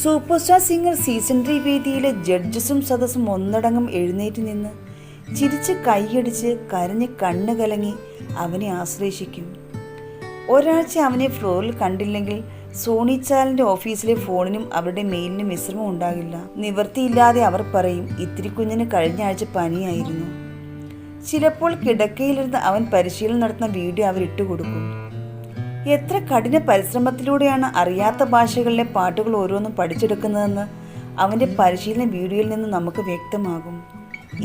Super star singer season 3 വേദിയിലെ ജഡ്ജസും സദസ്സും ഒന്നടങ്കം എഴുന്നേറ്റ് നിന്ന് ചിരിച്ച് കൈയടിച്ച് കരഞ്ഞ് കണ്ണ് കലങ്ങി അവനെ ആശ്ലേഷിക്കും. ഒരാഴ്ച അവനെ ഫ്ലോറിൽ കണ്ടില്ലെങ്കിൽ സോണി ചാനലിൻ്റെ ഓഫീസിലെ ഫോണിനും അവരുടെ മെയിലിനും വിശ്രമം ഉണ്ടാകില്ല. നിവൃത്തിയില്ലാതെ അവർ പറയും, ഇത്തിരി കുഞ്ഞിന് കഴിഞ്ഞ ആഴ്ച പനിയായിരുന്നു. ചിലപ്പോൾ കിടക്കയിലിരുന്ന് അവൻ പരിശീലനം നടത്തുന്ന വീഡിയോ അവർ ഇട്ടുകൊടുക്കും. എത്ര കഠിന പരിശ്രമത്തിലൂടെയാണ് അറിയാത്ത ഭാഷകളിലെ പാട്ടുകൾ ഓരോന്നും പഠിച്ചെടുക്കുന്നതെന്ന് അവൻ്റെ പരിശീലന വീഡിയോയിൽ നിന്ന് നമുക്ക് വ്യക്തമാകും.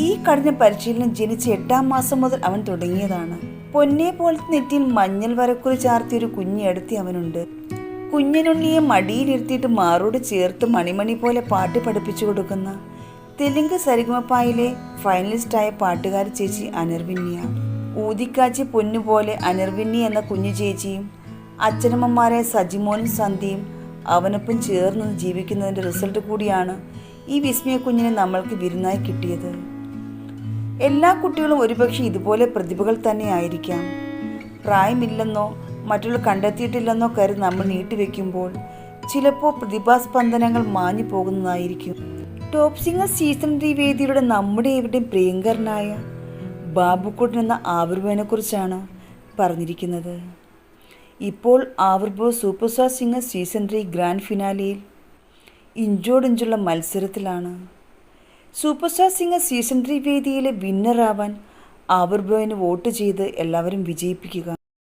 ഈ കഠിന പരിശീലനം ജനിച്ച് 8-ാം മാസം മുതൽ അവൻ തുടങ്ങിയതാണ്. പൊന്നെ പോലത്തെ നെറ്റിയിൽ മഞ്ഞൾ വരക്കുറി ചാർത്തിയൊരു കുഞ്ഞെടുത്തി അവനുണ്ട്. കുഞ്ഞിനുണ്ണിയെ മടിയിലിരുത്തിയിട്ട് മാറോട് ചേർത്ത് മണിമണി പോലെ പാട്ട് പഠിപ്പിച്ചു കൊടുക്കുന്ന തെലുങ്ക് സരിഗമപായിലെ ഫൈനലിസ്റ്റായ പാട്ടുകാരി ചേച്ചി അനിർവിന്യ. ഊതിക്കാച്ചി പൊന്നുപോലെ അനിർവിന്യ എന്ന കുഞ്ഞു ചേച്ചിയും അച്ഛനമ്മമാരായ സജിമോനും സന്ധ്യയും അവനൊപ്പം ചേർന്ന് ജീവിക്കുന്നതിൻ്റെ റിസൾട്ട് കൂടിയാണ് ഈ വിസ്മയ കുഞ്ഞിനെ നമ്മൾക്ക് വിരുന്നായി കിട്ടിയത്. എല്ലാ കുട്ടികളും ഒരുപക്ഷെ ഇതുപോലെ പ്രതിഭകൾ തന്നെ ആയിരിക്കാം. പ്രായമില്ലെന്നോ മറ്റുള്ള കണ്ടെത്തിയിട്ടില്ലെന്നോ കരുതി നമ്മൾ നീട്ടിവെക്കുമ്പോൾ ചിലപ്പോൾ പ്രതിഭാസ്പന്ദനങ്ങൾ മാഞ്ഞു പോകുന്നതായിരിക്കും. ടോപ്പ് സിംഗർ സീസൺ 3 വേദിയിലൂടെ നമ്മുടെ എവിടെയും പ്രിയങ്കരനായ ബാബുക്കുട്ടൻ എന്ന ആവിർഭവനെക്കുറിച്ചാണ് പറഞ്ഞിരിക്കുന്നത്. ഇപ്പോൾ Avirbhav super star singer season 3 grand ഫിനാലെയിൽ ഇഞ്ചോടിഞ്ചുള്ള മത്സരത്തിലാണ്. സൂപ്പർ സ്റ്റാർ സിംഗർ സീസൺ 3 വേദിയിലെ വിന്നറാവാൻ ആവിർഭവിന് വോട്ട് ചെയ്ത് എല്ലാവരും വിജയിപ്പിക്കുക.